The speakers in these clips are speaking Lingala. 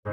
Na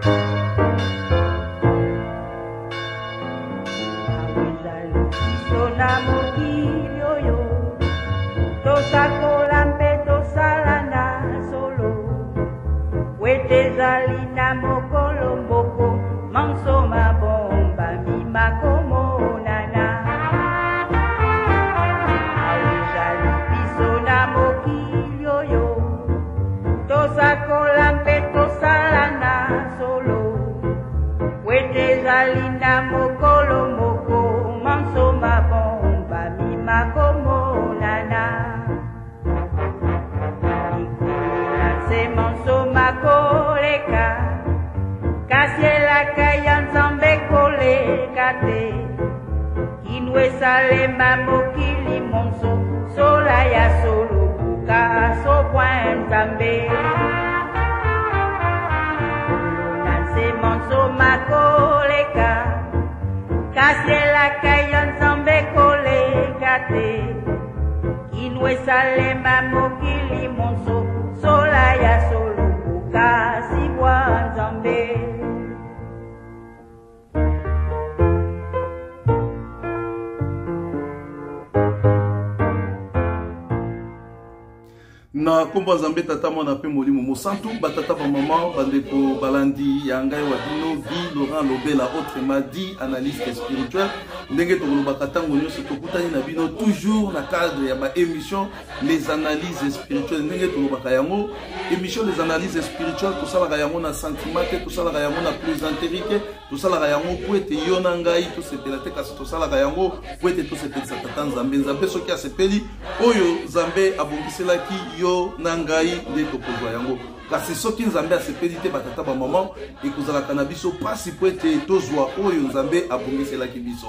kombo Nzambe tata mwana pe molimo mosantu batata ba maman bandeko balandi yangai wadino vi Laurent Lobela autrement dit analyste spirituel ndenge to lobaka tango nyoso tokutani na bino toujours na cadre ya ba émission les analyses spirituelles ndenge to lobaka yango émission les analyses spirituelles to sala yango na sentiment to sala yango na plaisanterie to sala yango po ete yona ngai to sepela te kasi to sala yango po ete to sepela tata Nzambe Nzambe soki asepeli oyo Nzambe abongiselaki yo nangai nde tokozwa yango kasi soki Nzambe asepeli te batata ba maman ekozalaka na biso pasi po ete tozwa oyo Nzambe abongiselaki biso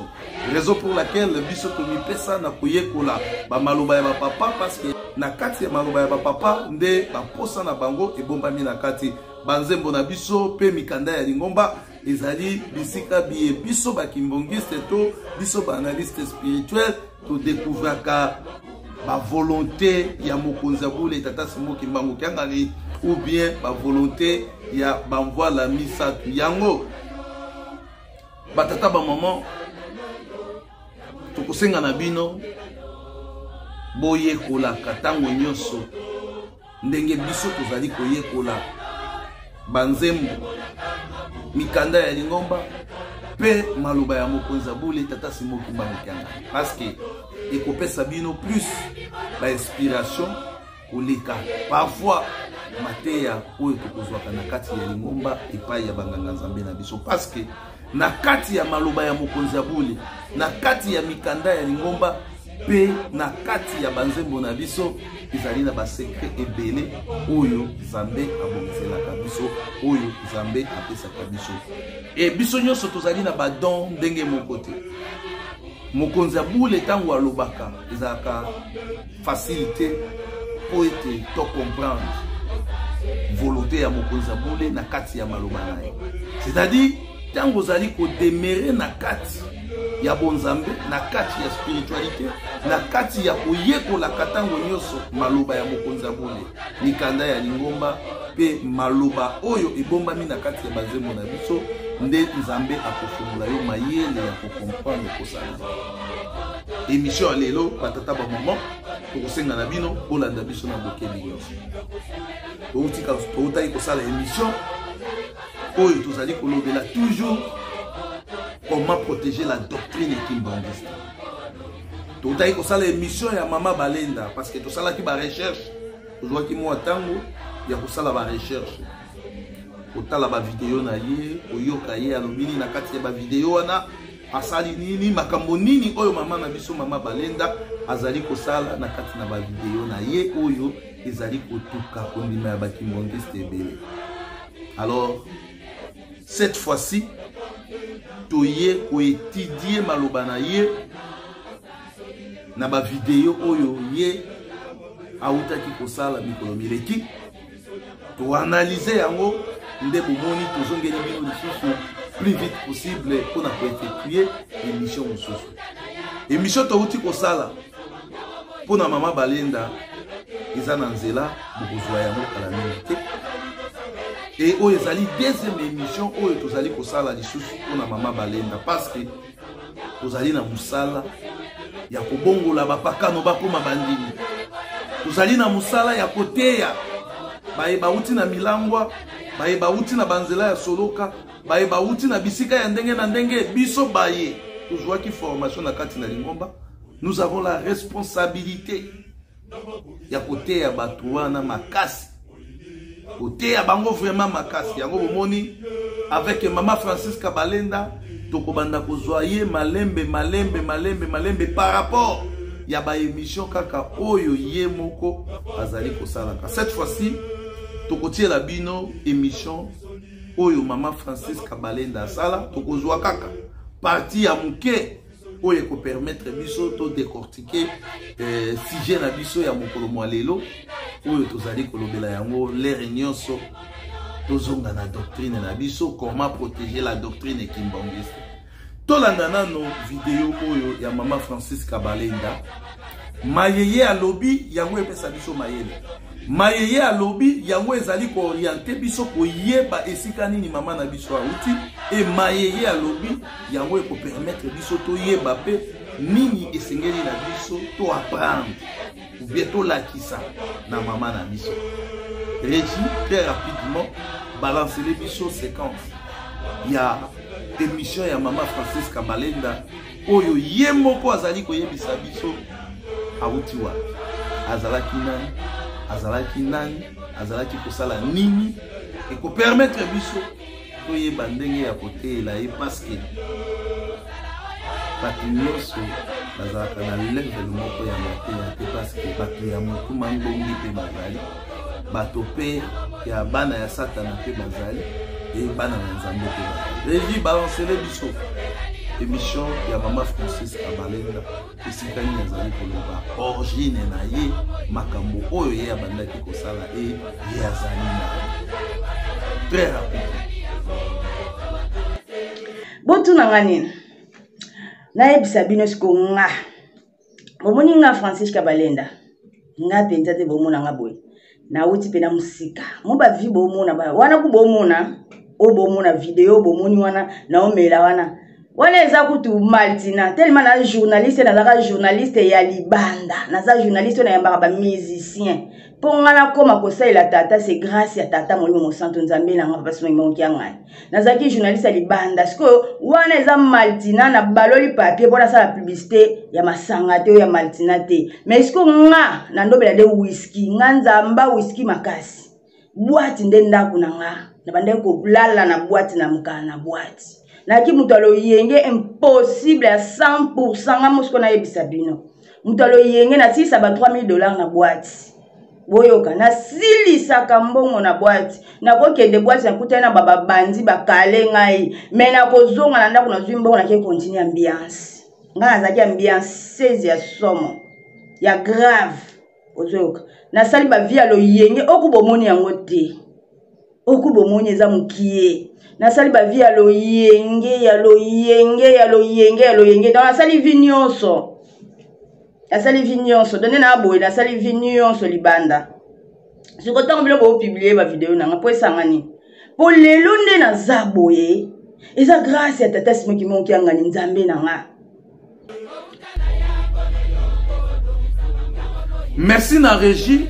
raison pour laquelle biso tomipesa na koyekola ba maloba ya ba papa parce que na kati ya maloba ya ba papa nde baposa na bango ebombami na kati banzembo na biso pe mikanda ya lingomba ezali bisika biye biso bakimbongiste to biso ba analyste spirituel to découvraka ba volonté ya mokonzi abule tata Simoki Mbangu Kiangani ou bien ba volonté ya banvoi la misa yango batata ba maman tokosenga na bino boyekola katango nyoso ndenge biso tozali koyekola banzembo mikanda ya lingomba pe maloba ya mokonzi abule tata Simoki Mbangu Kiangani parce que ekopesa bino plus la inspiration koleka parfois mateya oyo tokozwaka na kati ya lingomba epai ya banganga Nzambe na biso parce que na kati ya maloba ya mokonzi abule na kati ya mikanda ya lingomba pe na kati ya banzembo na biso ezali na basekret ebele oyo Nzambe abongiselaka biso oyo Nzambe apesaka biso e biso nyonso tozali na badon ndenge moko te mokonzi abule tango alobaka ezalaka facilité po ete to comprendre volonté ya mokonzi abule na kati ya maloba na ye c'est-à-dire tango ozali kodemere na kati ya bonzambe na kati ya spiritualité na kati ya koyekola katango nyonso maloba ya mokonzi abule mikanda ya lingomba pe maloba oyo ebombami na kati ya bazembo na biso nde Nzambe akofungola yo mayele ya kokomprendre kosala émission lelo batata ba maman tokosenga na bino bolanda biso na bokeli nyonso toutika toutai kosala émission oyo tozali kolobela toujours comment protéger la doctrine kimbangiste toutai kosala émission ya mama Balenda parce que tosalaki ba recherche tozwaki mwa tango ya kosala ba recherche otala ba video na ye oyoka ye alobini na kati ya ba video wana asali nini makambo nini oyo mama na biso mama Balenda azali kosala na kati na ba video na ye oyo ezali kotuka kondima ya bakimbongiste ebele. Alors cette fois-ci toye ko étudier maloba na ye na ba video oyo ye autaki kosala mikolo mileki to analyser yango nde bomoni tozongeli bino lisusu plus vite possible pour effectuer émission mosusu émission touti kosala pour na mama Balenda eza na nzela bokozwa yango kala minute et oyo ezali deuxième émission oyo tozali kosala lisusu mpona mama Balenda parce que tozali na musala ya kobongola bapakano bakoma bandimi, tozali na musala ya koteya bayeba uti na milangwa, bayeba uti na banzela ya soloka, bayeba uti na bisika ya ndenge na ndenge biso baye tozwaki formation na kati na Lingomba. Nous avons la responsabilité ya koteya bato wana makasi, koteya bango vraiment makasi. Yango bomoni avec Mama Francisca Balenda tokobanda kozwa ye malembe par rapport ya ba émission kaka oyo ye moko azali kosalaka. Cette fois-ci tokotie la bino émission oyo Mama Francisca Balenda sala tokozwa kaka parti ya muke oyo ko permettre biso to décortiquer sujet na biso ya mokolo mwalelo oyo tozali kolobela yango lere nyonso tozonga na doctrine na biso, comment protéger la doctrine kimbangiste. Tolanda nano vidéo oyo ya Mama Francisca Balenda mayeye alobi yango epesa biso mayele, mayeye alobi yango ezali ko orienter biso ko yeba esika nini mama na biso auti, et mayeye alobi yango eko permettre biso to yeba pe nini esengeli na biso to apprendre ou bien to lakisa na mama na biso. Régie très rapidement balancer les biso séquence ya émission ya Mama Francisca Balenda oyo ye moko azali ko yebisa biso auti wa azalaki nani azalaki kosala nini et ko permettre biso to yeba ndenge ya kotela ye parce que bato nyonso bazalaka na level moko ya mateya te parce que bato ya motuma ngongi mpe bazali, bato mpe ya bana ya satana mpe bazali, e bana na nzambe mpe bazali. Régie balancele biso émission ya Mama Francisca Balenda esika nini azali koloba origine na ye makambo oyo ye abandaki kosala e ye azali na très rapide. Botu na ngani na ebisa bino siko nga bomoni nga Francisca Balenda nga penza te bomona nga boy na uti pe na musika mo ba vi bomona ba wana ku bomona o bomona video bomoni wana na omela wana eza kutu maltina tellement na journaliste na la journaliste ya libanda na za journaliste na yamba ba musicien ponga na koma kosaila tata c'est grâce ya tata molimo mosanto nzambe na nga parce que mo nkianga na za ki journaliste ya libanda siko wana eza maltina na baloli papier pour la publicité ya masanga te ya maltina te mais siko nga na ndobela de whisky nga nzamba whisky makasi boîte ndenda kuna nga na bande ko blala na boîte na mukana na boîte na ki mutalo yenge impossible à 100% nga mosko na yebisa bino mutalo yenge na tisa ba $3000 na boîte boyoka na silisa kambongo na boîte na kokende boîte na kutana baba bandi bakale ngai mais na kozonga na ndako na zwimbo na ke continue ambiance nga nazaki ambiance 16 ya somo ya grave ozoyoka na sali ba via lo yenge okubomoni yango te okubomoni eza mukie na sali ba via lo yenge dans la sali vignonso asali vignonso donné na boye na sali vignonso libanda siko tango biloko publier ba vidéo na po esangani po lelo nde na zaboye eza grâce ya tata Simon Kimonki angani nzambe na nga. Merci na régie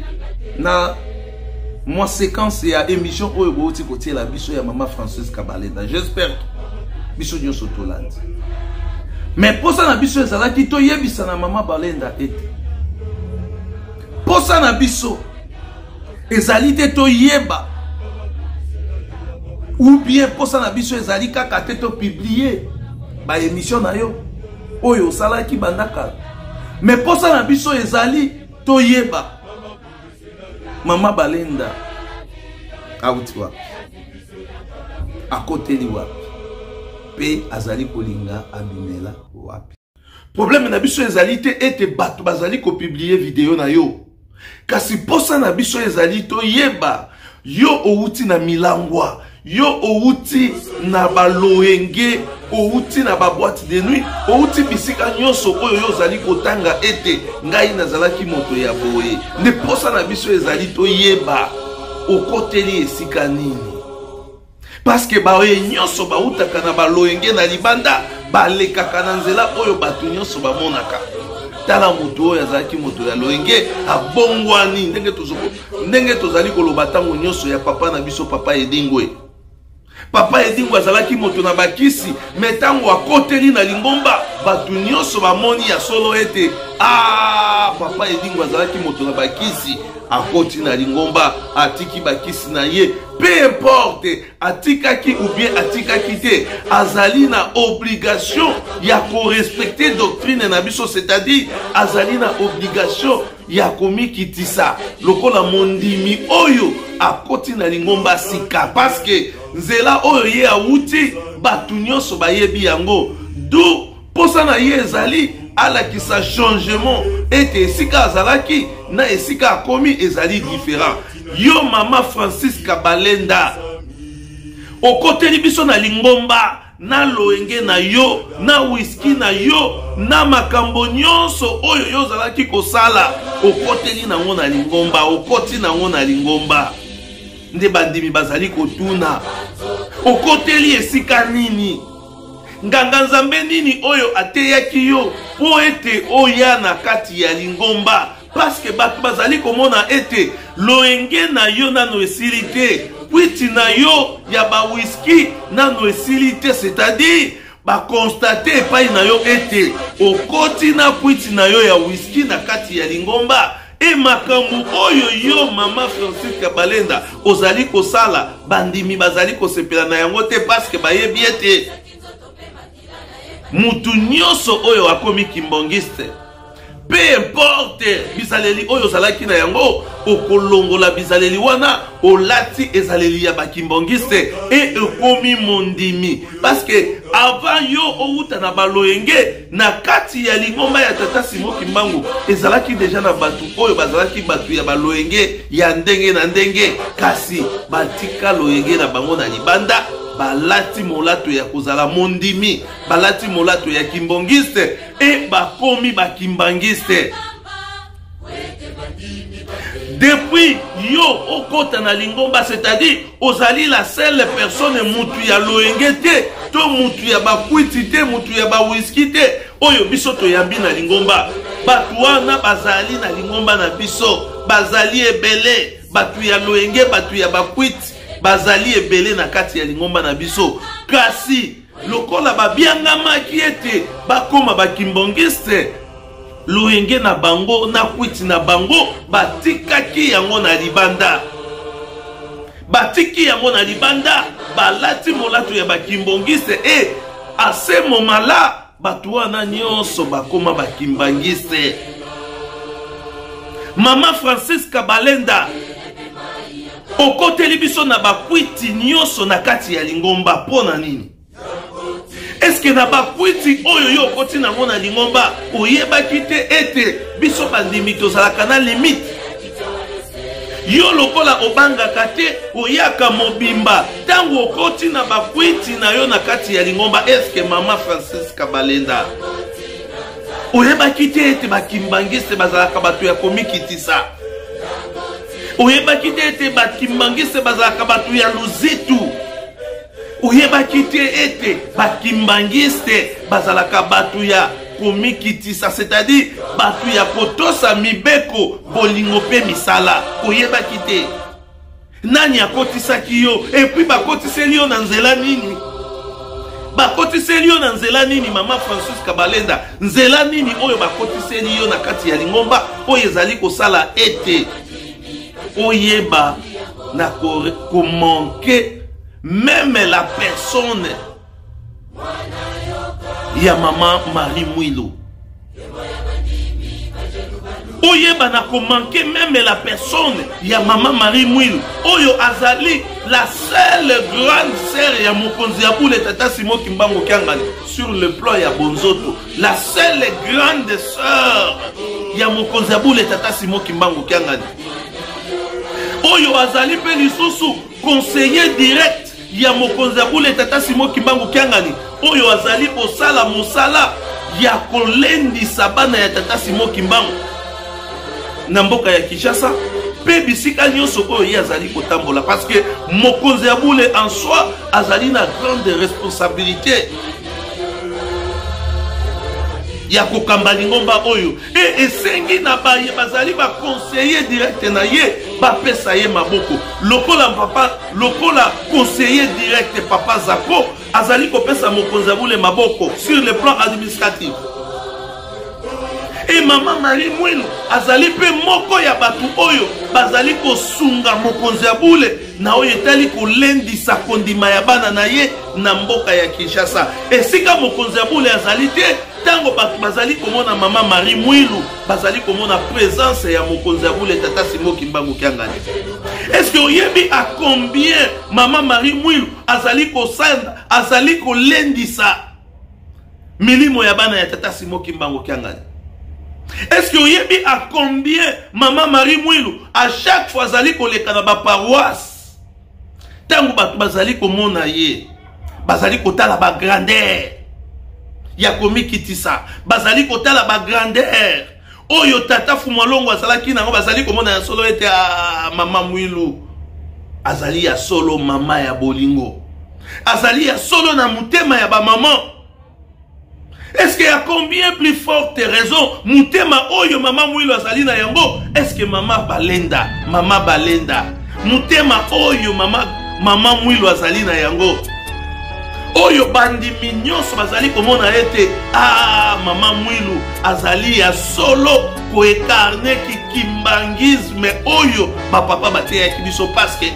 na moi séquence ya émission oyo boti kotie la biso ya Mama Francisca Balenda. J'espère biso nyonso tolandi. Mais posa na biso ezalaki to yebisa na Mama Balenda ete posa na biso ezali te to yeba ou bien posa na biso ezali kaka te to publier ba émission na yo oyo salaki bandaka, mais posa na biso ezali to yeba Mama Balenda auti wapi akoteli wapi pe azali kolinga abimela wapi. Problème na biso ezali te ete bato bazali ko publier vidéo na yo, kasi posa na biso ezali to yeba yo outi na milangwa, yo outi na baloenge, outi na ba boîte de nuit, outi bisika nyonso oyo yo zali kotanga ete ngai nazalaki moto ya boye. Ne posa na biso ezali to yeba okoteli esika nini parce que baoye nyonso bautaka na baloenge na libanda balekaka na nzela oyo bato nyonso bamonaka. Tala moto oyo azalaki moto ya loenge abongwani ndenge tozali koloba ntango nyonso ya papa na biso papa Edingwe. Papa Edingwe azalaki moto na bakisi me ntango akoteli na Lingomba bato nyonso bamoni ya solo ete papa Edingwe azalaki moto na bakisi akoti na Lingomba atiki bakisi na ye. Peu importe atikaki ou bien atikaki te, azali na obligation ya korespecter doctrine na biso, c'est-à-dire azali na obligation ya komikitisa lokola mondimi oyo akoti na Lingomba sika, parce que nzela oyo ye awuti batu nyonso bayebi yango. Du posa na ye ezali alakisa changement ete esika azalaki na esika akomi ezali différent. Yo mama Francis Kabalenda okoteli biso na Lingomba na loenge na yo na whisky na yo na makambo nyonso oyo yo zalaki kosala okoteli nango na Lingomba, okoti nango na Lingomba. Nde bandimi bazali kotuna okoteli esika nini, nganga nzambe nini oyo ateyaki yo po ete oya na kati ya Lingomba, parce que bato bazali komona ete loenge na yo nano esili te, kwiti na yo ya ba whisky nano esili te, c'est-à-dire ba constate epai na yo ete okoti na kwiti na yo ya whisky na kati ya Lingomba. E makambo oyo yo mama Francis Kabalenda ozali kosala bandimi bazali kosepela na yango te, parce que bayebi ete mutu nyonso oyo akomi kimbongiste, peu importe bizaleli oyo zalaki na yango, okolongola bizaleli wana olati ezaleli ya bakimbongiste e okomi mondimi, parce que avant yo outa na baloenge na kati ya Lingomba ya tata Simon Kimbangu ezalaki deja na batu oyo bazalaki batu ya baloenge ya ndenge na ndenge, kasi batika loenge na bango na libanda balati molato ya kozala mondimi, balati molato ya kimbongiste e bakomi bakimbangiste. Depuis yo okota na Lingomba, c'est-à-dire ozali la seule personne mutu ya loenge te, to mutu ya bakwiti te, mutu ya ba whisky te oyo biso to yambi na Lingomba. Batu wana bazali na Lingomba na biso bazali ebele, batu ya loenge batu ya bakwiti bazali ebele na kati ya Lingomba na biso, kasi lokola babiangamaki ete bakoma bakimbongiste, loenge na bango na kwiti na bango batikaki yango na libanda, batiki yango na libanda, balati molato ya bakimbongiste e ase momala batu wana nyonso bakoma bakimbangiste. Mama Francis Kabalenda okoteli biso na bakwiti nyonso na kati ya Lingomba pona nini? Est-ce que na bakwiti oyo yo okoti nango na Lingomba oyebaki te ete biso bandimi tozalaka na limite? Yo lokola obangaka te oyaka mobimba tango okoti na bakwiti na yo na kati ya Lingomba. Est-ce que mama Francis Kabalenda oyebaki te ete bakimbangiste bazalaka bato ya komikitisa? Oyebaki te ete bakimbangiste bazalaka bato ya luzitu? Oyebaki te ete bakimbangiste bazalaka bato ya komikitisa, c'est-à-dire bato ya kotosa mibeko bolingo pe misala? Oyebaki te? Nani akotisaki yo? Et puis bakotiseli yo na nzela nini? Bakotiseli yo na nzela nini mama Francis Kabalenda? Nzela nini oyo bakotiseli yo na kati ya Lingomba oyo ezali kosala ete oyeba na komanke même la personne ya maman Marie Mouilou? Oyeba na komanke même la personne ya maman Marie Mouilou oyo azali la seule grande sœur ya mokonzi ya Boule tata Simon Kimbangu Kiangani sur le plan ya Bonzoto, la seule grande sœur ya mokonzi ya Boule tata Simon Kimbangu Kiangani oyo azali pe lisusu conseiller direct ya mokonzi ya Boule tata Simon Kimbangu Kiangani oyo azali kosala mosala ya kolendisa bana ya tata Simon Kimbangu na mboka ya Kinshasa pe bisika nyonso oyo ye azali kotambola parce que mokonzi ya bule en soi azali na grande responsabilité ya kokamba lingomba oyo e esengi na baye bazali ba conseiller direct na ye bapesa ye maboko lokola papa lokola conseiller direct papa Zako azali kopesa mokonzi ya bule maboko sur le plan administratif. Et maman Marie Mwilu azali pe moko ya batu oyo bazali kosunga mokonzi ya bule na oyo etali kolendisa kondima ya bana na ye na mboka ya Kinshasa. Esika mokonzi ya bule azali te tango batu bazali komona maman Marie Mwilu bazali komona présence ya mokonzi ya bule tata Simon Kimbangu Kiangani. Est-ce que oyebi a combien maman Marie Mwilu azali kosanda azali kolendisa milimo ya bana ya tata Simon Kimbangu Kiangani? Est-ce que vous savez à combien maman Marie Mwilu à chaque fois zali koleka na ba paroisse tango batu bazali komona ye bazali kotala ba grandeur ya komi kitisa bazali kotala ba grandeur oyo tata Fumalongo azalaki nango bazali komona ya solo ete maman Mwilu azali ya solo mama ya bolingo azali ya solo na mutema ya ba maman. Est-ce qu'il y a combien plus forte raison mutema oyo mama Mwilu azali na yango? Est-ce que mama Balenda mutema oyo mama Mwilu azali na yango oyo bandi nyonso bazali komona ete mama Mwilu azali ya solo ko ekarne ki kimbangisme oyo papa bateyaki biso parce que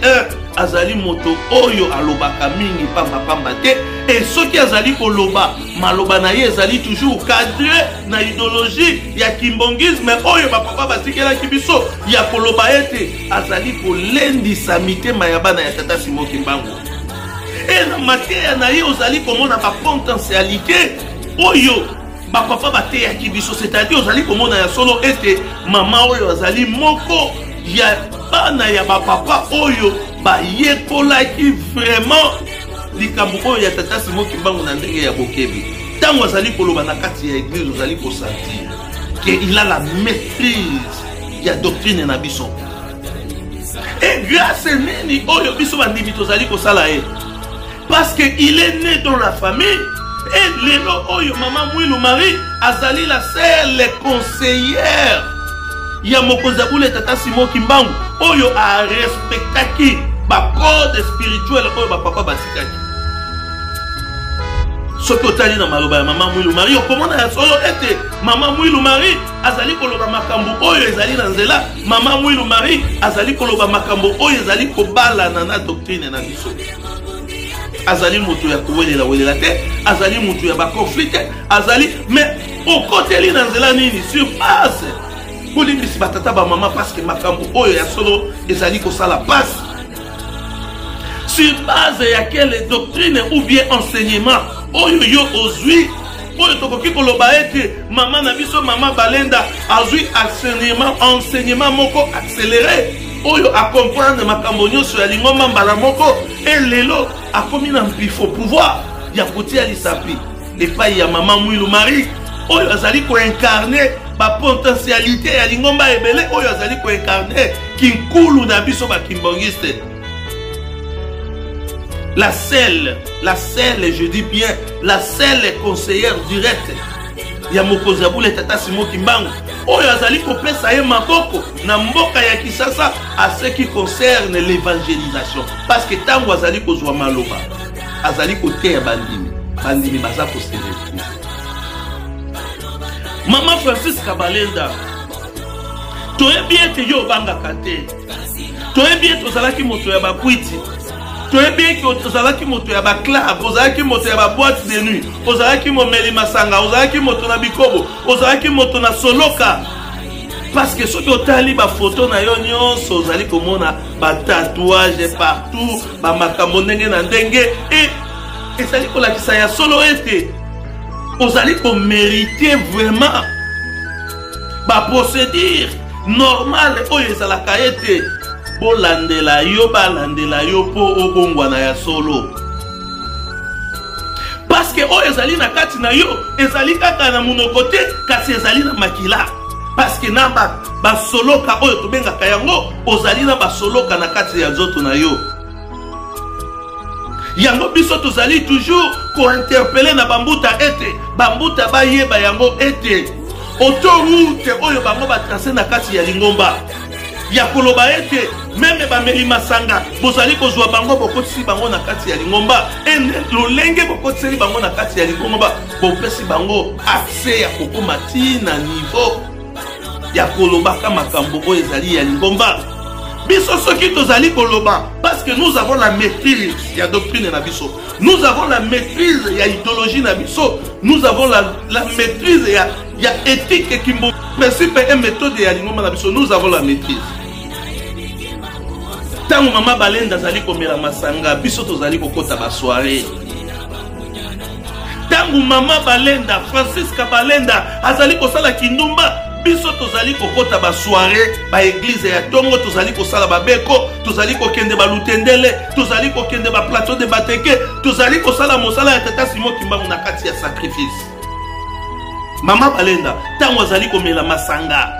azali moto oyo alobaka mingi pamba te et soki azali koloba maloba na ye ezali toujours cadré na idéologie ya kimbongisme oyo papa batikelaki biso ya koloba ete azali kolendisa mitema ya bana ya tata Simon Kimbangu. Et na mateya na ye ozali komona ba potentialité oyo papa bateyaki biso, c'est-à-dire ozali komona ya solo ete mama oyo azali moko ya bana ya papa oyo bayekolaki vraiment likambo oyo ya tata Simon Kimbangu na ndenge ya bokebi. Tango azali koloba na kati ya église ozali kosentir que il a la maîtrise ya doctrine na biso. Et grâce nini oyo biso bandimi tozali kosala ye parce que il est né dans la famille. Et lelo oyo maman Mwilu Marie azali la seule conseillère ya mokonzi ya bule tata Simon Kimbangu oyo a respectaki ba code spirituel oyo ba papa basikaki. Soki otali na maloba ya maman Mwilu Marie okomona ya solo ete maman Mwilu Marie azali koloba makambo oyo ezali na nzela, maman Mwilu Marie azali koloba makambo oyo ezali kobala na doctrine na biso. Azali mutu ya kuwelela te, azali mutu ya ba conflit te, azali mais okoteli na nzela nini sur base kolingisi batata ba mama parce que makambo oyo ya solo ezali kosala passe sur base ya quelle doctrine ou bien enseignement oyo yo ozwi oyo tokoki koloba ete mama na biso mama Balenda azwi enseignement moko accéléré oyo a comprendre makambo nyonso ya lingomba mbala moko et lelo akomi na mpifo pouvoir ya kotia lisapi epai ya mama Mwilu Marie oyo azali koincarne ba potentialité ya lingomba ebele oyo azali koincarne kinkulu na biso bakimbongiste. La seule, je dis bien, la seule conseillère directe ya mokonzi ya bule tata Simon Kimbangu oyo azali kopesa ye maboko na mboka ya Kinshasa à ce qui concerne l'évangélisation parce que tango azali kozwa maloba azali koteya bandimi baza koseleki. Mama Francisca Balenda toyebi ete yo obangaka te, toyebi ete ozalaki moto ya bakwiti, toyebi ete ozalaki moto ya baclub, ozalaki moto ya baboîte de nuit, ozalaki momeli masanga, ozalaki moto na bikobo, ozalaki moto na soloka. Parce que soki otali ba photo na yo nyonso ozali komona ba tatouage partout, ba makambo ndenge na ndenge et ezali kolakisa ya solo ete ozali ko mériter vraiment ba procédure normale oyo ezalaka ete balandela yo po obongwana ya solo. Parce que oyo ezali na kati na yo ezali kaka na monoko te kasi ezali na makila. parce que na ba soloka oyo to benga kayango ozali na ba soloka na kati ya nzoto na yo. Yango biso tozali toujours ko interpeller na bambuta ete bambuta ba yeba yango ete autoroute oyo bango ba tracer na kati ya Lingomba ya koloba ete meme bameli masanga bozali kozwa bango bokotisi bango na kati ya Lingomba lolenge bokotiseli bango na kati ya Lingomba bopesi bango accès ya kokoma na niveau ya koloba kama makambo oyo ezali ya Lingomba. Biso soki tozali koloba parce que nous avons la maîtrise ya doctrine na biso, nous avons la maîtrise ya idéologie na biso, nous avons la maîtrise ya éthique kimbo principe et méthode ya Lingomba na biso, nous avons la maîtrise. Tango mama Balenda zali komela masanga biso tozali kokota ba soirée. Tango mama Balenda Francisca Balenda azali kosala kindumba biso tozali kokota ba soirée ba église ya tongo tozali kosala ba beko tozali kokende ba lutendele tozali kokende ba plateau de bateke tozali kosala mosala ya tata Simon Kimbangu na kati ya sacrifice. Mama Balenda tango azali komela masanga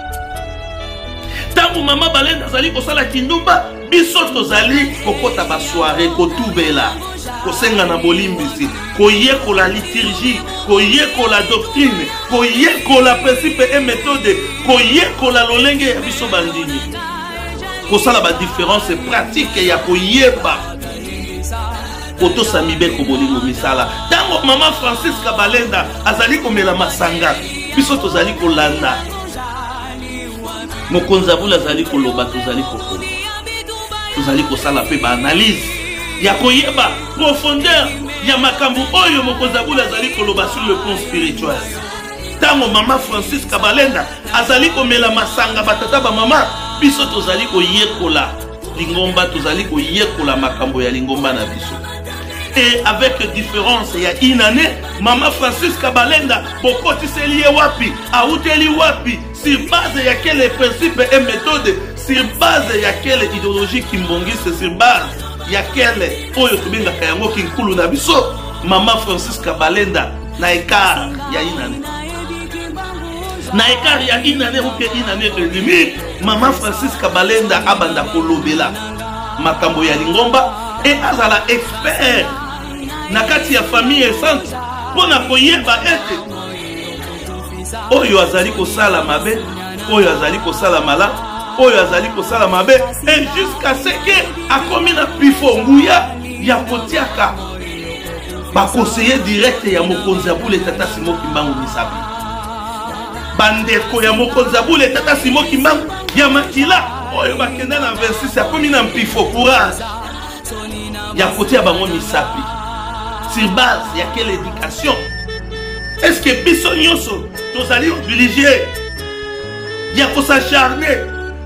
tango mama Balenda azali kosala kindumba biso tozali kokota ba soirée kotubela kosenga na bolimbisi koyekola liturgie koyekola doctrine koyekola principe et méthode koyekola lolenge ya biso bandini kosala ba différence pratique ya koyeba kotosa mibeko bolingo misala. Tango mama Francisca Balenda azali komela masanga biso tozali kolanda mokonzi abula azali koloba tozali kokoma tozali kosala pe ba analyse ya koyeba profondeur ya makambo oyo mokonzi abula azali koloba sur le plan spirituel. Tango mama Francisca Balenda azali komela masanga batata ba mama biso tozali koyekola Lingomba tozali koyekola makambo ya Lingomba na biso. Et avec différence il y a une année mama Francisca Balenda bokotiseli ye wapi auteli wapi sur base ya quel principe et méthode sur base ya quelle idéologie kimbongise sur base ya quelle oyo tubenga kayango kinkulu na biso mama Francisca Balenda na écart ya inane na écart ya inane ou bien inane de limite mama Francisca Balenda abanda kolobela makambo ya Lingomba et azala expert na kati ya famille sainte pona koyeba ete oyo azali kosala mabe oyo azali kosala mala oyo azali kosala mabe et jusqu'à ce que akomi na pifo nguya ya kotiaka ba conseiller direct ya mokonzi abule tata Simon Kimbangu misabi bandeko ya mokonzi abule tata Simon Kimbangu ya makila oyo bakenda na 26 akomi na pifo courage ya kotia bango misabi sur base ya quelle éducation. Est-ce que biso nyonso tozali obligé ya s'acharner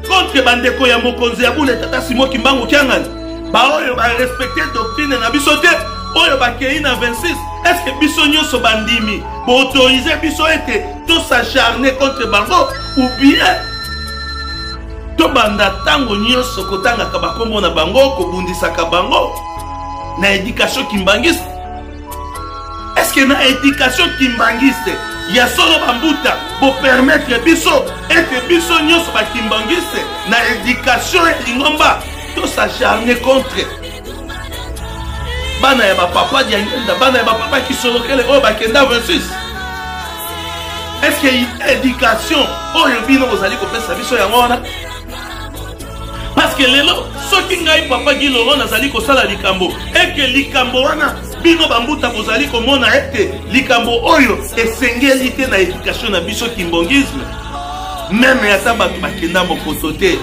contre bandeko ya mokonzi ya bule tata Simon Kimbangu kiangani ba oyo ba respecter doctrine na biso te oyo ba kei na 26? Est-ce que biso nyonso bandimi bo autoriser biso ete to s'acharner contre bango ou bien to banda tango nyonso kotanga ka bakombo na bango kobundisa ka bango na éducation kimbangiste? Est-ce que na éducation kimbangiste ya solo bambuta pour permettre biso et biso nyonso ba kimbangiste na éducation ya Lingomba to s'acharner contre bana ya papa diangenda bana ya papa qui solokele oyo bakenda 26? Est-ce que éducation oyo bino ozali kopesa biso yango wana? Parce que lelo soki ngai papa Giloro nazali kosala likambo et que likambo wana bino bambuta bozali komona ete likambo oyo esengeli te na éducation na biso kimbongisme même ata bato bakenda mokoto te.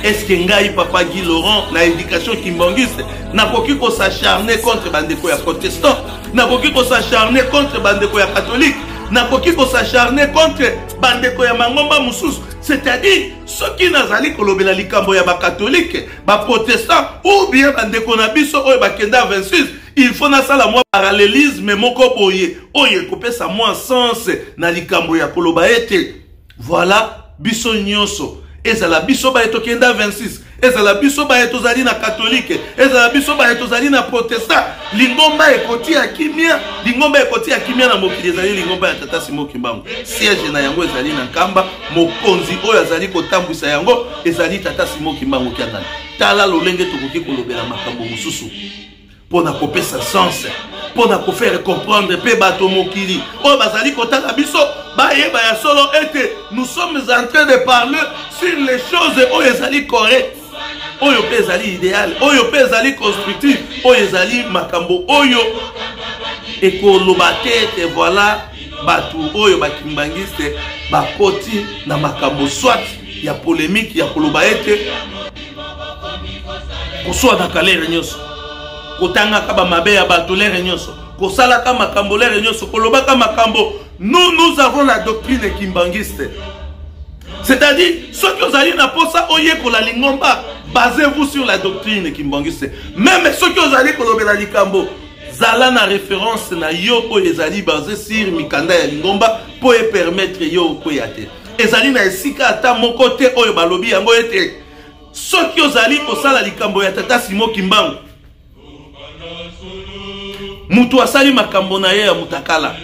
Est-ce que ngai papa Guy Laurent na éducation kimbongiste nakoki s'acharner contre bandeko ya protestant, nakoki s'acharner contre bandeko ya catholique, nakoki s'acharner contre bandeko ya mangomba mususu? C'est-à-dire ceux qui nazali kolobela likambo ya ba catholique ba protestant ou bien bandeko na biso oyo bakenda 26, il faut na sala moi parallélisme moko boye oyo kopesa moi sens na likambo ya koloba ete voilà biso nyonso ezala biso ba etokenda 26 ezala biso ba etozali na catholique ezala biso ba etozali na protestant lingomba ekoti ya kimia lingomba ekoti ya kimia na mokili ezali lingomba ya tata Simon Kimbangu siège na yango ezali na Nkamba mokonzi oyo azali kotambwisa yango ezali tata Simon Kimbangu kiangana tala lolenge tokoki kolobela makambo mosusu pona kopesa sens pona kofaire comprendre pe bato mokili oyo bazali kotala biso bayeba ya solo ete nous sommes en train de parler sur les choses oyo ezali correct oyo pe ezali idéal oyo pe ezali constructif oyo ezali makambo oyo ekoloba te voilà bato oyo bakimbangiste bakoti na makambo soit ya polémique ya koloba ete koswanaka lere nyonso kotangaka bamabe ya bato lere nyonso kosalaka makambo lere nyonso kolobaka makambo nous avons la doctrine kimbangiste c'est-à-dire ceux qui ozali na posa oyekola lingomba basez-vous sur la doctrine kimbangiste même ceux qui ozali kolobela likambo zala na référence na yo oyo ezali basé sur mikanda ya lingomba po e permettre yo koya te ezali na esika ata moko te oyo balobi yango ete soki ozali kosala likambo ya tata Simon Kimbangu mutu asali makambo na ye ya mutakala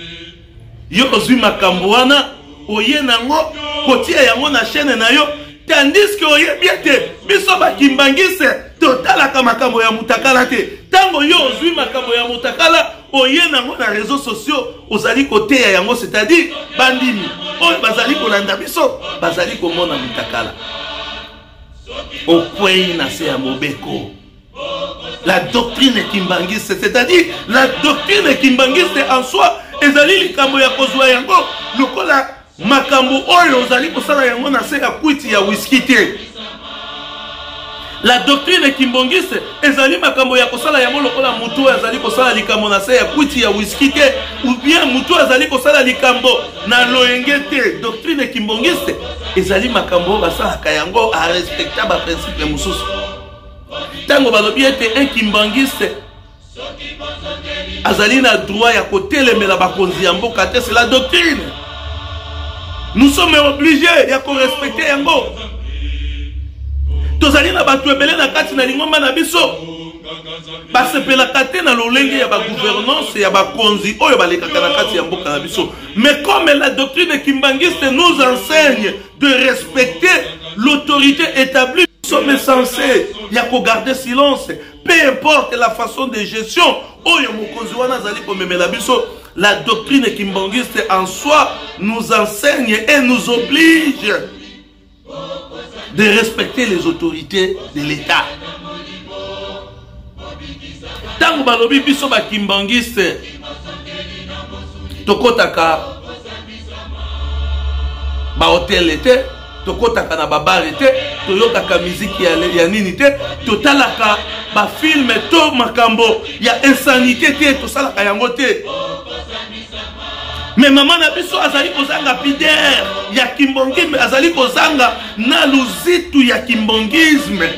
yo ozwi makambo wana oye nango kotia yango na chaîne na yo tandis que oyebi ete biso bakimbangise totalaka makambo ya mutakala te tango yo ozwi makambo ya mutakala oye nango na réseaux sociaux ozali koteya yango c'est-à-dire bandimi oyo bazali kolanda biso bazali komona mutakala okwei na se ya mobeko la doctrine kimbangiste c'est-à-dire la doctrine kimbangiste en soi ezali likambo ya kozwa yango lokola makambo oyo ozali kosala yango na se ya kwiti ya whisky te la doctrine kimbangiste ezali makambo ya kosala yango lokola mutu azali kosala likambo na se ya kwiti ya whisky te ou bien mutu azali kosala likambo na loyenge te doctrine kimbangiste ezali makambo basalaka yango a respecta ba principe mosusu tango balobi ete un kimbangiste azali na droit ya kotelemela bakonzi ya mboka te c'est la doctrine nous sommes obligés ya korespecte yango tozali na bato ebele na kati na lingomba na biso basepelaka te na lolenge ya bagouvernance ya bakonzi oyo balekaka na kati ya mboka na biso mais comme la doctrine kimbangiste nous enseigne de respecter l'autorité établie nous sommes censés ya garder silence peu importe la façon de gestion oyo mokonzi wana azali komemela biso la doctrine kimbangiste en soi nous enseigne et nous oblige de respecter les autorités de l'État. Tango balobi biso ba kimbangiste tokotaka ba hotel ete tokotaka na babar ete toyokaka muziki ya nini te totalaka ba film to makambo ya insanité te tosalaka yango te mais maman na biso azali kozanga pidere ya kimbongisme azali kozanga na luzitu ya kimbongisme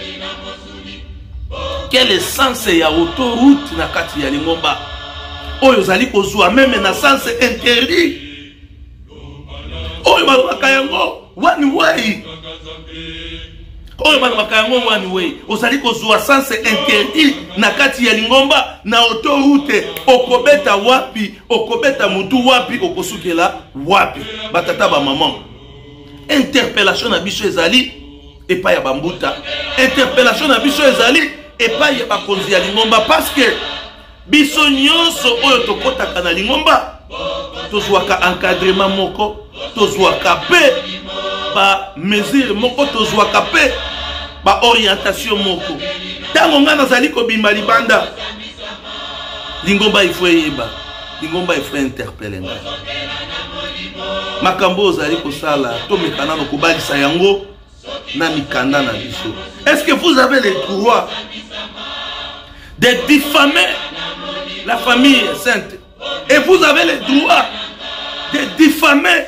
quel essence ya autoroute na kati ya lingomba oyo zali kozwa meme na sens interdit oyo balobaka yango one way oyo balobaka yango one way ozali kozwa sens interdit na kati ya lingomba na autoroute okobeta wapi okobeta mutu wapi okosukela wapi batata ba maman interpellation na biso ezali epai ya bambuta interpellation na biso ezali epai ya bakonzi ya lingomba parce que biso nyonso oyo tokotaka na lingomba tozwaka encadrement moko tozwaka pe ba mesure moko tozwaka pe ba orientation moko tango nga nazali kobima libanda lingomba il faut yeba lingomba il faut interpeller nga makambo ozali kosala to mekana no kobalisa yango na mikanda na biso est-ce que vous avez le droit de diffamer la famille sainte et vous avez le droit de diffamer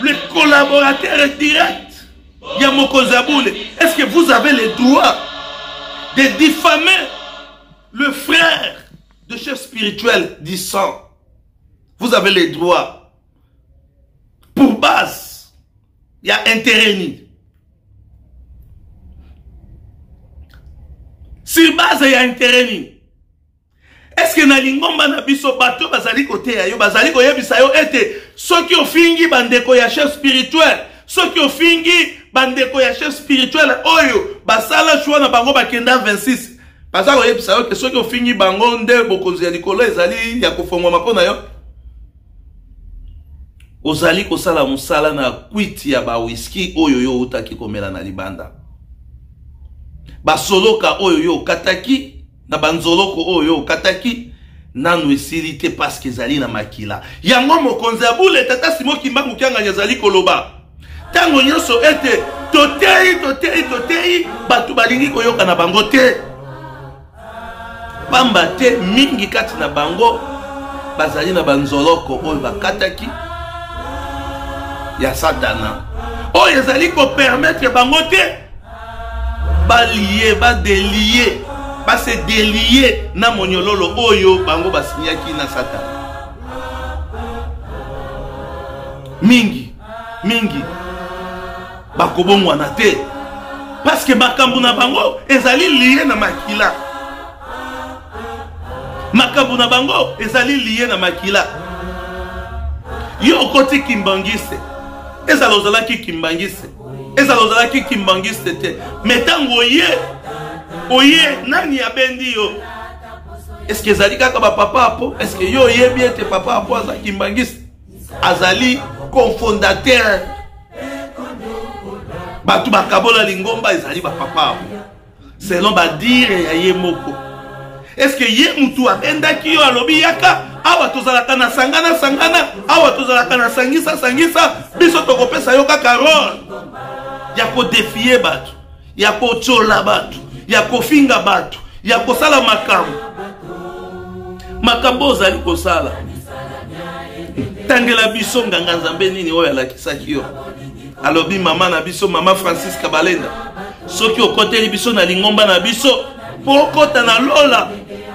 le collaborateur direct Yamokozaboule? Est-ce que vous avez le droit de diffamer le frère de chef spirituel du sang? Vous avez le droit. Pour base, il y a intérêt. sur base ya intérêt nini? Est-ce que na lingomba na biso bato bazali kote ya yo bazali koyebisa yo ete soki ofingi bandeko ya chef spirituel, soki ofingi bandeko ya chef spirituel oyo basala choix na bango bakenda 26 bazali koyebisa yo ke soki ofingi bango nde bokonzi ya likolo ezali ya kofongwama mpona yo? Ozali kosala musala na kwiti ya ba whisky oyo yo utaki komela na libanda, basoloka oyo yo kataki na banzoloko oyo kataki nanu esili te parce que ezali na makila. Yango mokonzi ya bule tata Simon Kimbangu Kiangani ezali koloba tango nyonso ete totei batu balingi koyoka na bango te, pamba te mingi kati na bango bazali na banzoloko oyo bakataki ya satana oyo ezali ko permettre bango te baliye badeliye base délié na monyololo oyo bango basinyaki na satana. Mingi bakobongwa na te parce que makambo na bango ezali lié na makila, makambo na bango ezali lié na makila. Yo koti kimbangiste ezalozalaki kimbangiste ezalozalaki kimbangiste te metango oye nani abendi yo? Est-ce que ezali kaka ba papa apo? Est-ce que yo yebi ete papa apo aza kimbangiste? Azali confondateur batu bakabola lingomba ezali ba papa apo selon ba dire ya ye moko. Est-ce que ye mutu abendaki yo alobi yaka awa tozalaka na sangana awa tozalaka na sangisa biso tokopesa yo kaka role ya ko défier batu, ya ko chola batu, ya kofinga batu, ya kosala makambo ozali kosala tangela biso nganga nzambe nini oyo alakisaki yo? Alobi mama na biso, mama Francis Kabalenda, soki okoteli biso na lingomba na biso pokota na lola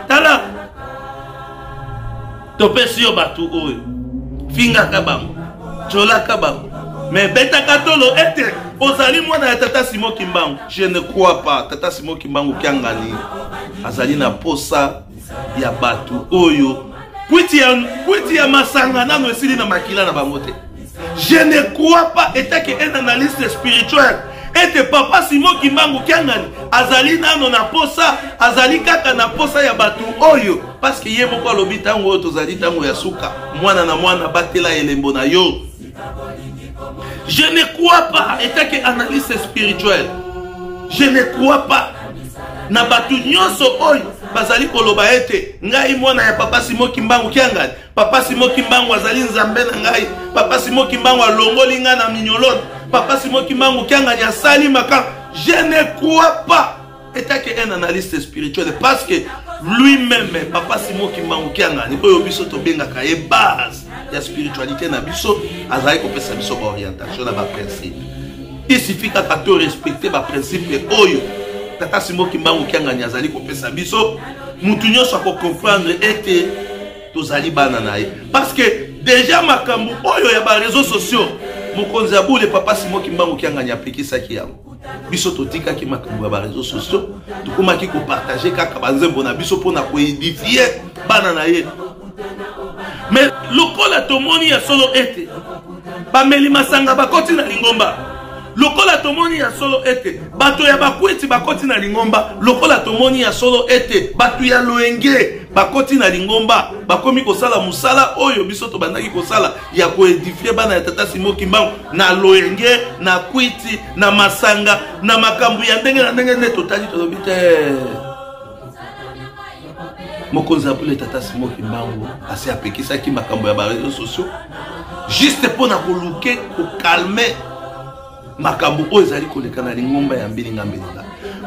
tala topesi yo batu oyo finga kabango chola kabango mais betaka tolo ete ozali mwana ya tata Simon Kimbangu. Je ne crois pas. Tata Simon Kimbangu Kiangani azali na posa ya batu oyo kwiti ya masanga nano esili na makila na bango te. Je ne crois pas etake un analyste spirituel ete papa Simon Kimbangu Kiangani azali nano na posa, azali kaka na posa ya batu oyo parce que ye moko alobi tango oyo tozali tango ya suka mwana na mwana batela elembo na yo. Je ne crois pas étant que analyste spirituel. Je ne crois pas na batu nyonso oyo bazali koloba ete ngai mwana ya papa Simon Kimbangu Kiangani, papa Simon Kimbangu azali nzambe na ngai, papa Simon Kimbangu alongoli nga na minyoloni, papa Simon Kimbangu Kiangani asali maka. Je ne crois pas étant que un analyste spirituel parce que lui-même papa Simon Kimbangu Kiangani oyo biso tobengaka ye base ya spiritualité na biso azali kopesa biso ba orientation na ba principe. Il suffit kaka to respecter ba principe oyo tata Simon Kimbangu Kiangani azali kopesa biso, mutu nyonso ako comprendre ete tozali bana na ye parce que déjà makambo oyo ya ba réseaux sociaux mokonzi ya bule papa Simon Kimbangu Kiangani apekisaki yango biso totikaki makambo ya ba réseaux sociaux tokomaki ko partager kaka banzembo na biso pona ko édifier bana na ye. Mais lokola tomoni ya solo ete bameli masanga bakoti na lingomba, lokola tomoni ya solo ete bato ya bakweti bakoti na lingomba, lokola tomoni ya solo ete bato ya loenge bakoti na lingomba bakomi kosala musala oyo biso to bandaki kosala ya ko édifier bana ya tata Simon Kimbangu na loenge na kwiti na masanga na makambu ya ndenge na ndenge ne totali to bite. Mokonzi apule tata Simon Kimbangu asi apekisaki makambo ya ba réseaux sociaux juste pour na koluke ko calmer makambo oyo ezali koleka na lingomba ya mbilinga.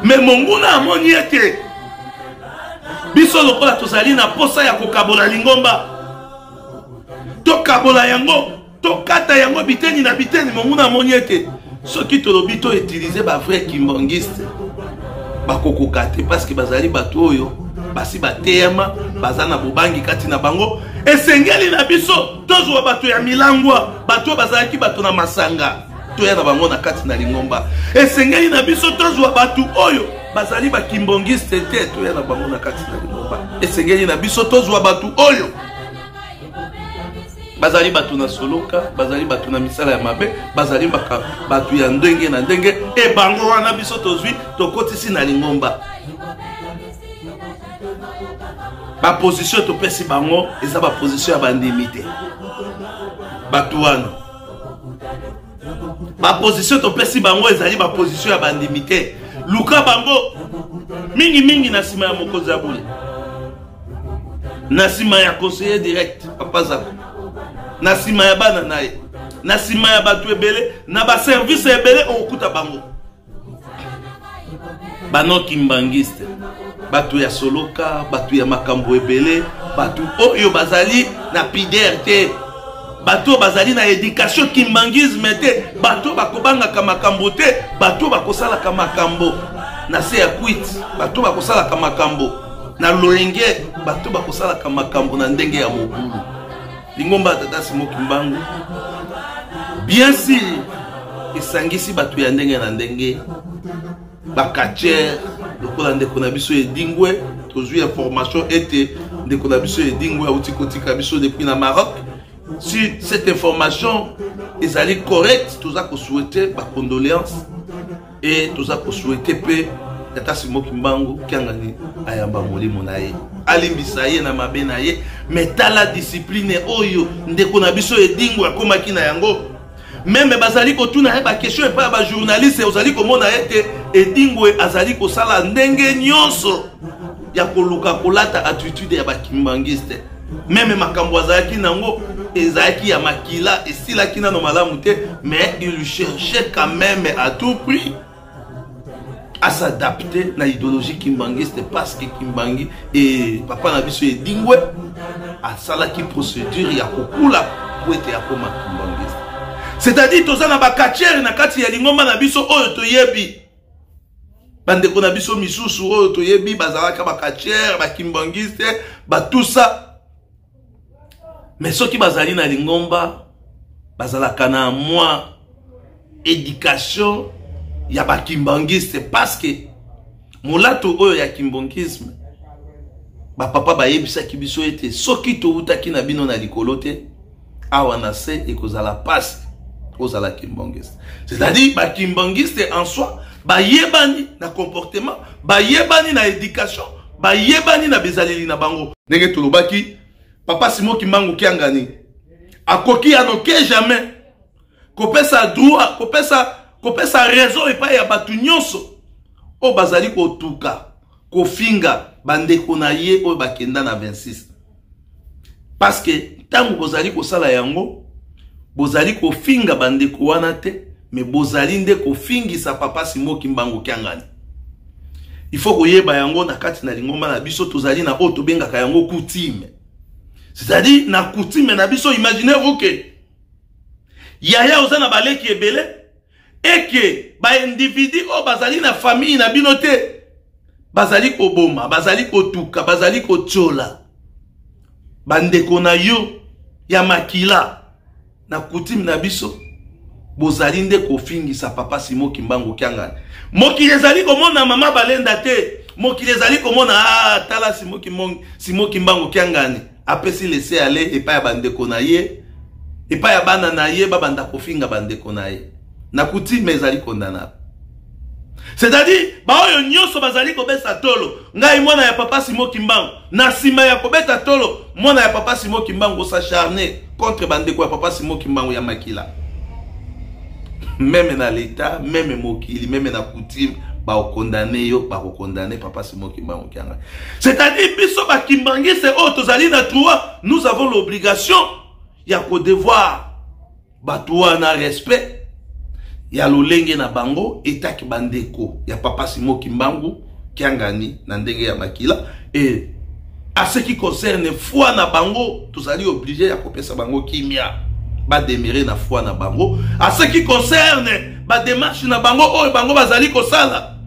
Mais monguna amoni ete biso lokola tozali na posa ya kokabola lingomba tokabola yango tokata yango biteni na biteni. Monguna amoni ete soki tolobi to utiliser ba vrai kimbangiste bakokoka te parce que bazali bato oyo basi bateyama bazana bobangi kati na bango. Esengeli na biso tozwa bato ya milangwa bato bazalaki bato na masanga toya na bango na kati na lingomba. Esengeli na biso tozwa bato oyo bazali ba kimbongiste te to ya na bango na kati na Lingomba esengeli na biso tozwa batu oyo bazali batu na soloka bazali batu na misala ya mabe bazali batu ya ndenge na ndenge e bango wana biso tozwi tokotisi na Lingomba ba position to pesi bango eza ba position ya bandimi te batu wana ba position to pesi bango ezali ba position ya bandimi te luka bango mingi na sima ya mokonzi ya bule na sima ya conseiller direct papa Zako na sima ya bana naye na sima ya batu ebele na ba service ebele okuta bango bano kimbangiste batu ya soloka batu ya makambo ebele batu oyo bazali na pider te batu bazali na éducation kimbangisme te batu bakobangaka makambo te batu bakosalaka makambo na se ya kwit batu bakosalaka makambo na loenge batu bakosalaka makambo na ndenge ya mobulu Lingomba tata Simon Kimbangu bien sûr esangisi batu ya ndenge na ndenge bakacher lokola ndeko na biso edingwe tozwi information ete ndeko na biso edingwe auti kotika biso depuis na Maroc. Si cette information ezali correcte toza ko souhaiter ba condoléances et toza ko souhaiter pe tata Simon Kimbangu kiangani ayamba molimo na ye alimbisa ye na mabe na ye metala discipline oyo ndeko na biso edingwe akomaki na yango même bazali ko tuna ba question pa ba journaliste ozali ko mona ete edingwe azali ko sala ndenge nyonso ya koluka kolata attitude ya ba kimbangiste même makambo azalaki nango ezalaki ya makila esilaki nano malamu te mais il cherchait quand même à tout prix à s'adapter na idéologie kimbangiste parce que Kimbangi et papa na biso edingwe a salaki procédure ya kokula pour ete akoma kimbangiste. C'est-à-dire toza na bakachere na kati ya Lingomba na biso oyo toyebi bandeko na biso misusu oyo toyebi bazalaka bakachere bakimbangiste ba tout ça mais ceux qui bazali na Lingomba bazalaka na moi éducation ya bakimbangiste parce que molato oyo ya kimbongisme ba papa ba yebisa ki biso ete soki to utaki na bino na likolo te awa na se ekozala passe ozala kimbangiste. C'est-à-dire ba kimbangiste en soi ba yebani na comportement ba yebani na éducation ba yebani na bezaleli na bango ndenge tolobaki papa Simon Kimbangu kiangani akoki anoke jamais kopesa droit kopesa raison epai ya batu nyonso o bazali kotuka kofinga bandeko na ye o bakenda na 26 parce que tango bozali kosala yango bozali kofinga bandeko wana te mais bozali nde kofingisa papa Simon Kimbangu kiangani. Il faut koyeba yango na kati na Lingomba na biso tozali na oto bengaka yango coutume. C'est-à-dire na coutume na biso imaginez-vous que yaya ozana baleki ebele et que ba individu o bazali na famille na binote bazali ko boma bazali ko tuka bazali ko tchola bandeko na yo ya makila na coutume na biso bozali nde kofingisa papa Simon Kimbangu kiangani. Mokili ezali komona mama balenda te mokili ezali komona tala Simon Kimbangu kiangani apesi laisser aller epa ya bandeko na ye epa ya bana na ye babanda kofinga bandeko na ye na coutume ezali condamnable. C'est-à-dire ba oyo nyonso bazali kobesa tolo ngai mwana ya papa Simon Kimbangu na sima ya kobeta tolo mwana ya papa Simon Kimbangu s'acharner contre bandeko ya papa Simon Kimbangu ya makila. Même na l'état même mokili même na coutume ba condamner yo ba condamner papa Simon Kimbangu kianga. C'est-à-dire biso ba kimbangise o tozali na droit nous avons l'obligation ya ko devoir ba toi na respect ya lolenge na bango etaki bandeko ya papa Simon Kimbangu kiangani na ndenge ya makila et à ce qui concerne foi na bango tozali obligé ya kopesa bango kimia ba demeurer na foi na bango. À ce qui concerne ba démarche na bango oyo bango bazali kosala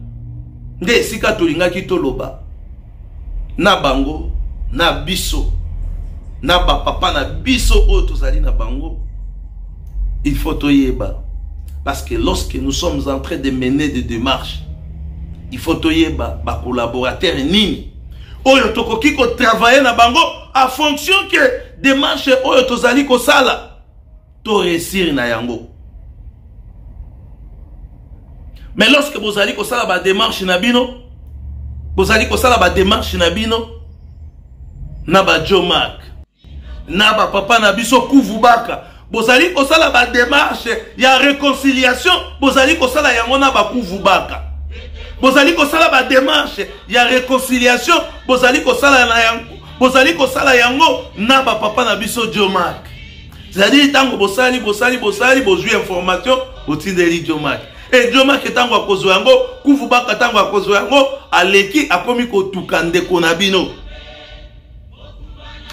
nde sika tolingaki toloba na bango na biso na ba papa na biso oyo tozali na bango il faut toyeba parce que lorsque nous sommes en train de mener des démarches il faut toyeba ba collaborateur nini oyo tokoki ko travailler na bango en fonction que démarche oyo tozali ko sala to réussir na yango. Mais lorsque vous allez ko sala ba démarche na bino, vous allez ko sala ba démarche na bino na ba Jomak na ba papa na biso Kuvubaka, vous allez ko sala ba démarche ya réconciliation, vous allez ko sala yango na ba Kuvubaka. Vous allez ko sala ba démarche ya réconciliation, vous allez ko sala na yango, vous allez ko sala yango na ba papa na biso Jomak. C'est-à-dire tango bosali bozui information botindeli Jomak. Et Jomak tango akozo yango, Kuvubaka tango akozo yango, aleki akomi ko tukande konabino.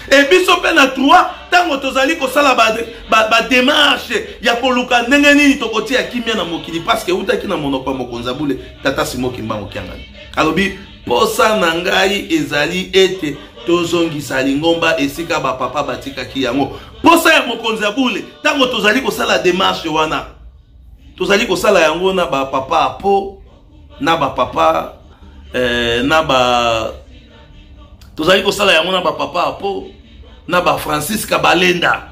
Et biso pe na 3 tango tozali ko sala ba démarche ya koluka ndenge nini tokoti ya kimia na mokili parce que utaki na monoko mokonza bule tata simoki mbango kiangani. Alobi posa na ngai ezali ete tozongisa lingomba esika ba papa batika ki yango. Posa ya mokonza bule tango tozali ko sala démarche wana. Tozali ko sala yango na ba papa apo na ba papa na ba tozali ko sala yango na ba papa apo na ba Francis Kabalenda.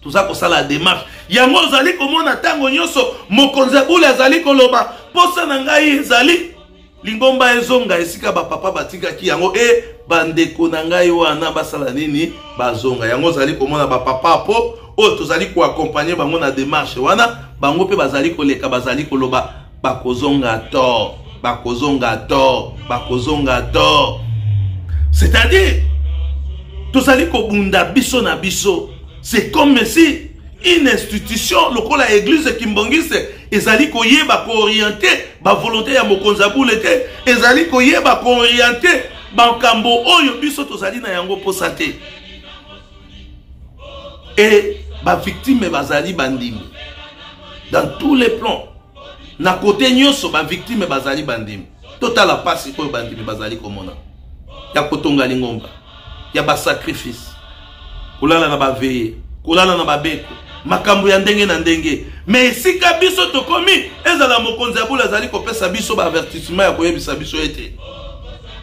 Tozali ko sala démarche yango zali ko mona tango nyoso mokonza bule azali ko loba posa na ngai ezali lingomba ezonga esika ba papa batika ki yango e bandeko na ngai wana basala nini bazonga yango zali ko mona ba papa apo o tozali ko accompagner bango na démarche wana bango pe bazali ko leka bazali ko loba bakozonga to bakozonga to bakozonga to. C'est-à-dire tozali ko bunda biso na biso. C'est comme si une institution lokola église kimbongise ezali ko yeba ko orienter ba volonté ya mokonza bule te, ezali ko yeba ko orienter ba kambo oyo biso tozali na yango posa te. Et ba victime bazali bandimi dans tous les plans. Na côté nyoso ba victime bazali bandimi. Total la passe ko bandimi bazali komona. Ya kotonga lingomba. Ya ba sacrifice. Kulala na ba veille, kulala na ba beko. Makambo ya ndenge na ndenge. Mais sika biso tokomi ezala mokonza bula azali ko pesa biso ba avertissement ya koyebisa biso ete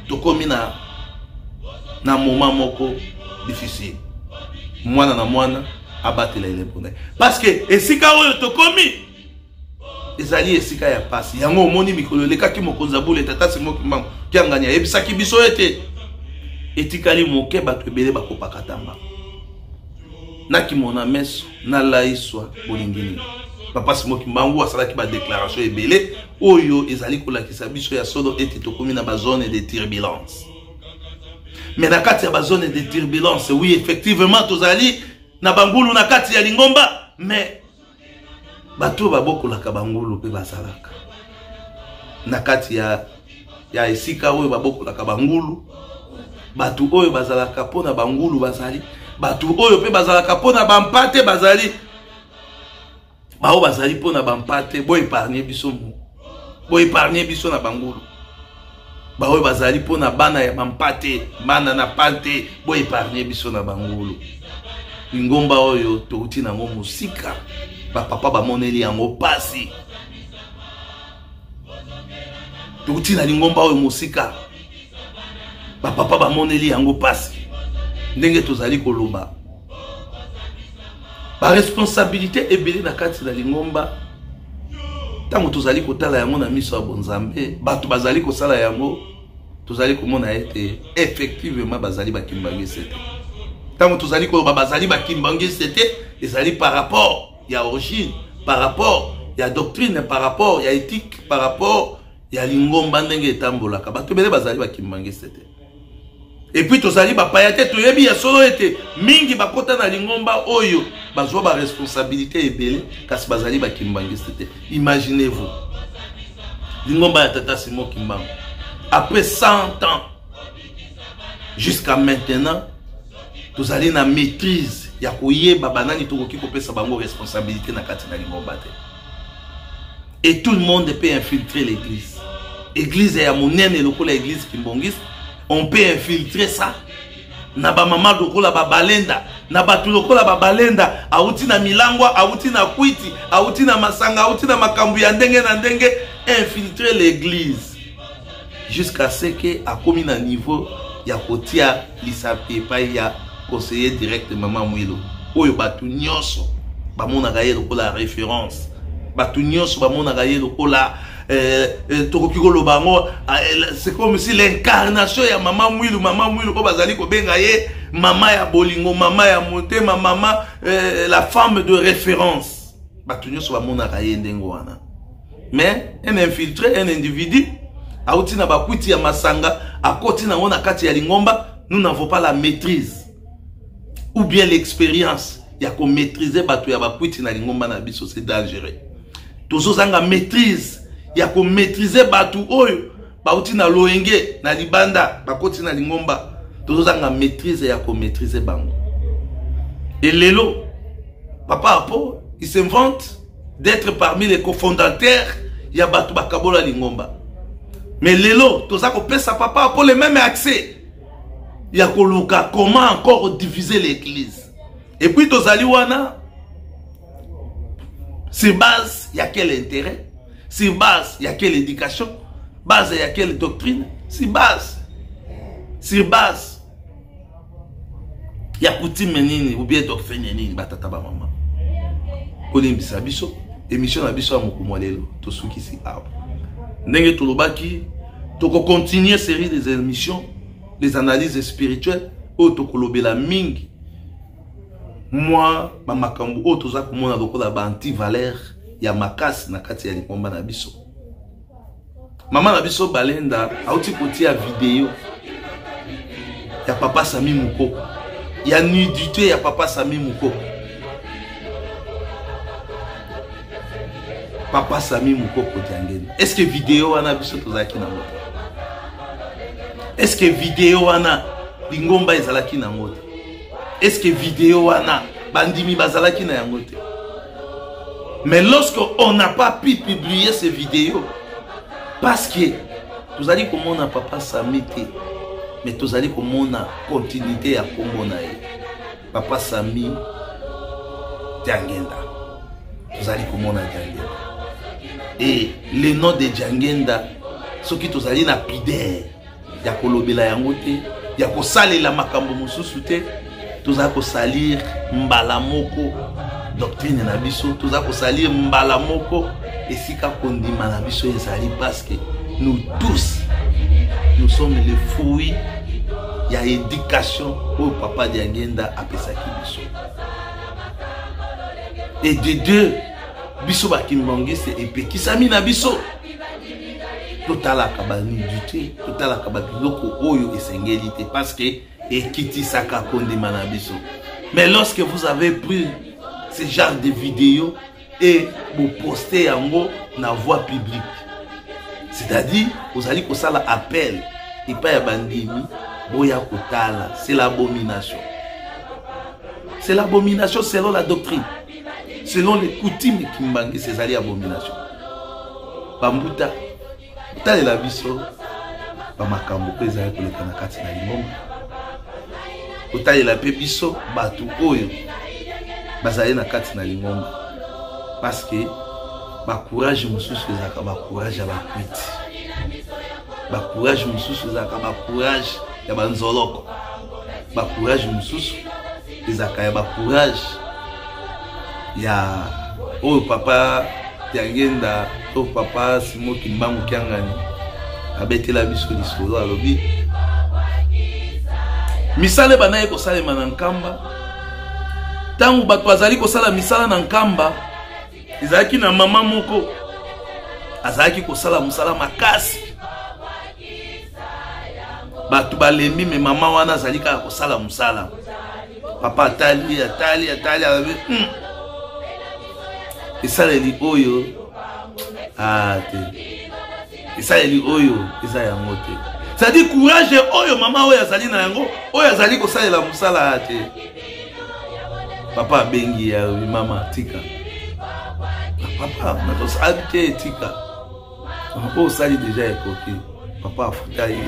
tokomi na moment moko difficile. Mwana na mwana abatela ile bonne. Parce que esika oyo tokomi ezali esika ya pasi. Yango omoni mikolo lekaki mokonza bula tata simoki mbango kianganya ebisaki biso ete etikali moke bato ebele bakopaka tamba. Naki mona meso na laiswa bolingini. Papa simoki mbango asalaki ba déclaration ebele oyo ezali kolakisa biso ya solo ete tokomi na ba zone de turbulence. Mais na kati ya ba zone de turbulence, oui effectivement tozali na bangulu na kati ya lingomba, mais bato babokolaka bangulu pe basalaka. Na kati ya esika oyo babokolaka bangulu, bato oyo bazalaka pona bangulu bazali, bato oyo pe bazalaka pona bampate bazali. Bao bazali pona bampate, boy épargner biso mo. Boy épargner biso na bangulu. Bao bazali pona bana ya bampate, bana na pante, boy épargner biso na bangulu. Lingomba oyo touti na ngo musika. Ba papa ba moneli yango pasi. Touti na lingomba oyo musika. Ba papa ba moneli yango pasi. Ndenge tozali koloba. Ba responsabilité ebele na kati na lingomba. Tango tozali kotala yango na miso ya bonzambe, bato bazali kosala yango, tozali komona ete effectivement bazali bakimbangi sete. Tango tozali koloba bazali bakimbangi sete, ezali par rapport ya origine, par rapport ya doctrine, par rapport ya éthique, par rapport ya lingomba ndenge etambolaka. Bato ebele bazali bakimbangi sete. Et puis tozali bapayate toyebi ya solo ete mingi bakota na lingomba oyo bazwa ba responsabilité ebele kasi bazali bakimbangi sete. Imaginez-vous lingomba ya tata simoki mbango après 100 ans jusqu'à maintenant tozali na maîtrise ya koyeba banani tokoki kopesa bango responsabilité na kati na lingomba te. Et tout le monde peut infiltrer l'église. Église ya monene lokola église kimbongiste. On peut infiltrer ça. Na ba mama lokola ba balenda, na batu lokola ba balenda, auti na milangwa, auti na kwiti, auti na masanga, auti na makambu ya ndenge na ndenge, infiltrer l'église. jusqu'à ce que a commis un niveau ya kotia lisape pa ya conseiller direct maman Mouilo oyo batu nyonso ba mona gaye lokola référence batu nyonso ba mona gaye lokola tokokiko bango c'est comme si l'incarnation ya maman Mouilo ko bazali ko benga ye mama ya bolingo mama ya motema mama la femme de référence batu nyonso ba mona gaye ndengo wana. Mais un infiltré, un individu, aoutina bakuiti ya masanga, akoti na ngona kati ya lingomba, nous n'avons pas la maîtrise ou bien l'expérience ya ko maîtriser batu ya bakuiti na lingomba na biso, c'est dangereux. Tozo zanga maîtrise ya ko maîtriser batu oyo bauti na loenge na libanda bakoti na lingomba, tozo zanga maîtrise ya ko maîtriser bango. Et lelo papa Apo, il s'invente d'être parmi les cofondateurs ya batu bakabola lingomba. Mais lelo toza ko pesa papa pour le même accès ya koluka comment encore diviser l'église. Et puis tozali wana sur base ya quel intérêt, sur base ya quelle éducation, base ya quelle doctrine, sur base ya coutume nini ou bien doctrine nini batata ba mama. Kolimbisa biso émission na biso amukumo lelo tosukisi awa ndenge tolobaki toko continuer série des émissions des analyses spirituelles o tokolobela mingi moi ba makambu o toza komona lokola ba anti-valeur ya makasi na kati ya likomba na biso. Mama na biso Balenda auti kotia vidéo ya papa Sami Mukoko ya nudité ya papa Sami Mukoko. Papa Sami Mukoko Diangenda. Est-ce que vidéo wana biso tozaki na moto? Est-ce que vidéo wana lingomba ezalaki na moto? Est-ce que vidéo wana bandimi bazalaki na yango te? Mais lorsque on n'a pas pu publier ces vidéos parce que tozali komona papa Sami te, mais tozali komona continuité ya kombo na ye. Papa Sami Diangenda. Tozali komona Diangenda. Et le nom de Diangenda, ce qui tozali na pidere ya kolobela yango te, ya kosalela makambo mosusu te, toza ko salir mbala moko doctrine na biso, toza ko salir mbala moko esika kondima na biso ezali parce que nous tous nous sommes les fruits ya éducation au papa Diangenda apesaki biso. Et de deux biso bakimbangise epekisami na biso totala kabani duté totala kabiloko oyo esengeli te parce que ekitisaka kondima na biso. Mais lorsque vous avez pris ce genre de vidéos et vous postez yango na voie publique, c'est-à-dire vous allez kosala appel et pas ya bandimi boya kotala, c'est l'abomination. C'est l'abomination selon la doctrine. Selon les coutumes qui m'banguent, c'est ça l'abomination. Bambuta, t'as la biso, bamakambo pesa ko le kanakati na limomba. T'as la pebiso, batu oyo, bazali na kati na limomba. Parce que ba courage mususu ezaka ba courage ya bakwiti. Ba courage mususu ezaka ba courage ya banzoloko. Ba courage mususu ezaka ya ba courage ya oh papa Diangenda oh papa Simo Kimbangu Kiangani abetela biso lisolo alobi misale banaye ko salema na nkamba tangu bato bazali ko sala misala na nkamba ezalaki na mama moko azalaki ko sala musala makasi bato balembi me mama wana azali ka ko sala musala papa atali alobi esaleli oyo te esaleli oyo eza yango te. C'est-à-dire courage oyo mama oyo azali na yango oyo azali kosalela musala te. Papa bengi ya mama tika papa natosali te tika o sali déjà écoqué papa afuta ye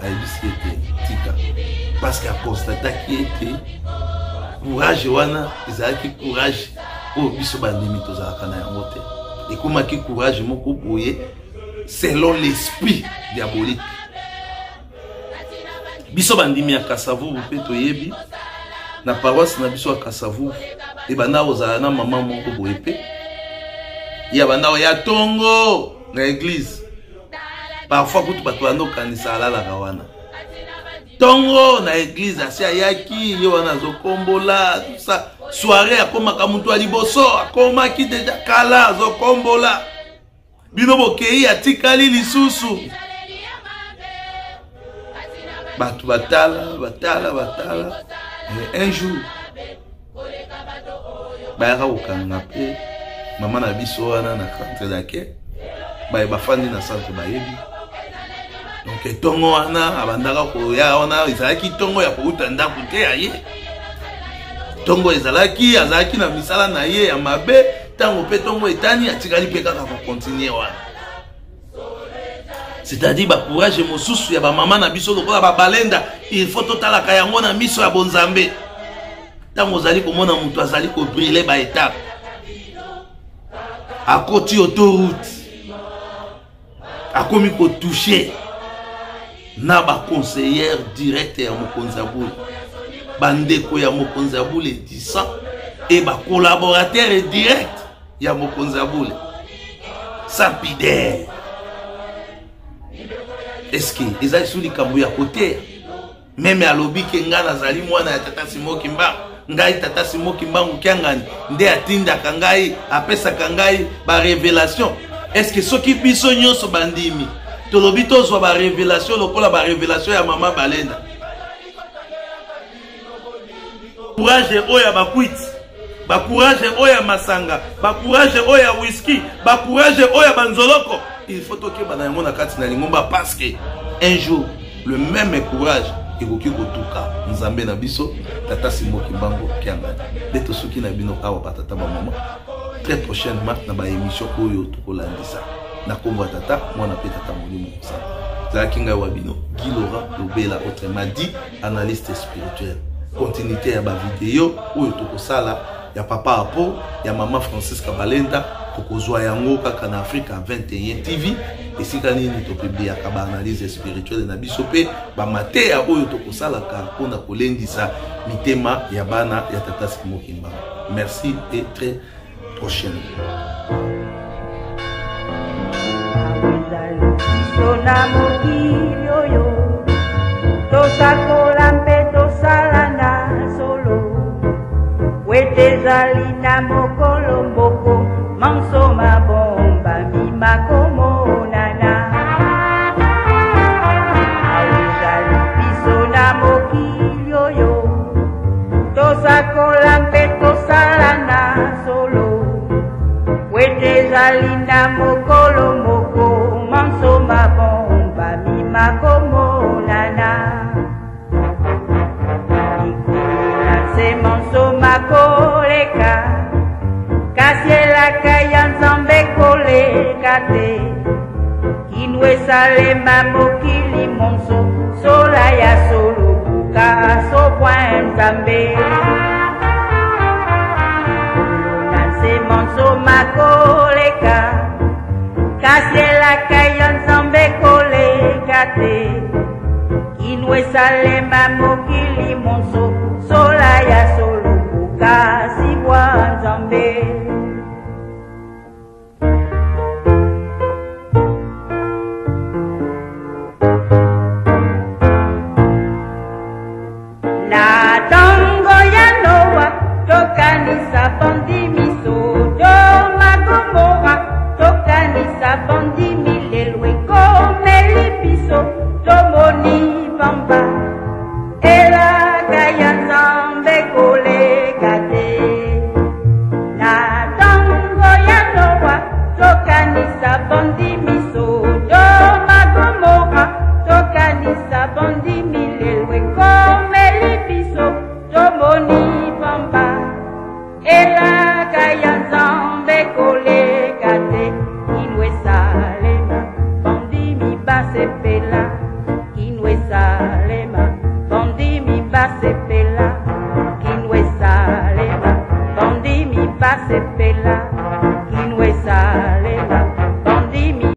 ayebisi ete tika parce que akonstataki ete courage wana ezalaki courage oyo biso bandimi tozalaka na yango te. Ekomaki courage moko boye selon l'esprit diabolique. Biso bandimi ya Kasavu pe toyebi na paroisse na biso ya Kasavu e bana ozala na mama moko boyepe ya bana ya tongo na église parfois kutu bato bando kanisa alala kawana tongo na église asi ayaki yo wana zokombola tout ça soirée akoma ka mutu aliboso akoma ki deja kala zokombola bino bokei atikali lisusu bato batala un jour bayaka kokanga pe mama na biso wana na centre dake bafandi na centre bayebi donc tongo wana abandaka koya wana ezalaki tongo ya kouta ndako te ya ye tongo azalaki na misala na ye ya mabe tango pe tongo etani atikali pe kaka kokontinue wana. C'est-à-dire ba courage mosusu ya ba mama na biso lokola ba balenda il faut totala ka yango na miso ya bonzambe tango ozali komona mutu azali ko briller ba étape akoti autoroute akomi ko toucher na ba conseillère direct ya mokonzi abule bandeko ya mokonzi abule 10 et ba collaborateur direct ya mokonzi abule Sapider. Est-ce que ils ont sous les cambouis à côté même à lobby que ngana zali mwana ya tata Simo Kimba ngai tata Simo Kimba ngangani nde atinda kangai apesa kangai ba révélation. Est-ce que ceux qui biso nyonso bandimi to lobby to zo ba révélation lokola ba révélation ya mama Balenda courage oya ba quit ba courage oya masanga ba courage oya whisky ba courage oya banzoloko. Il faut que banayamo na kati na lingomba parce que un jour le même courage ekoki kotuka nzambe na biso tata Simo Kimbango kianga beto soki na bino awa patata ba mama très prochainement na ba émission oyo tokolandisa na kombo tata mwana pe tata molimo ça za kinga wa bino Guy Laurent Lobela autrement dit analyste spirituel continuité ya ba vidéo oyo tokosala ya papa Apo ya mama Francisca Balenda kokozwa yango kaka na Africa 21 TV esika nini to publier ka analyse spirituelle na biso pe ba mateya oyo tokosala ka pona kolendisa mitema ya bana ya tata Simo Kimba. Merci et très prochainement. Zalina mokolo mboko manso mabomba mimakomo nana awezali biso na mokili oyo tosakola mpe tosala na solo wete zalina mokolo mboko manso mabomba mimakomo nana manso makoleka kasiela kaya nzambe koleka te kinwe salema mokili monso sola ya solo buka sopwa nzambe nanse manso makoleka kasiela kaya nzambe koleka te kinwe salema mokili monso sola ya solo bukasi bwa nzambe na tongo ya Noa tokanisa bandimi Sodoma Gomora tokanisa bandimi lelo ekomeli biso tomoni pamba ela kaya nzambe koleka te na tongo ya Noa tokanisa bandimi Sodoma Gomora tokanisa bandimi lelo ekomeli biso tomoni pamba ela kaya nzambe koleka te inwe salema bandimi basepela inwe salema bandimi basepela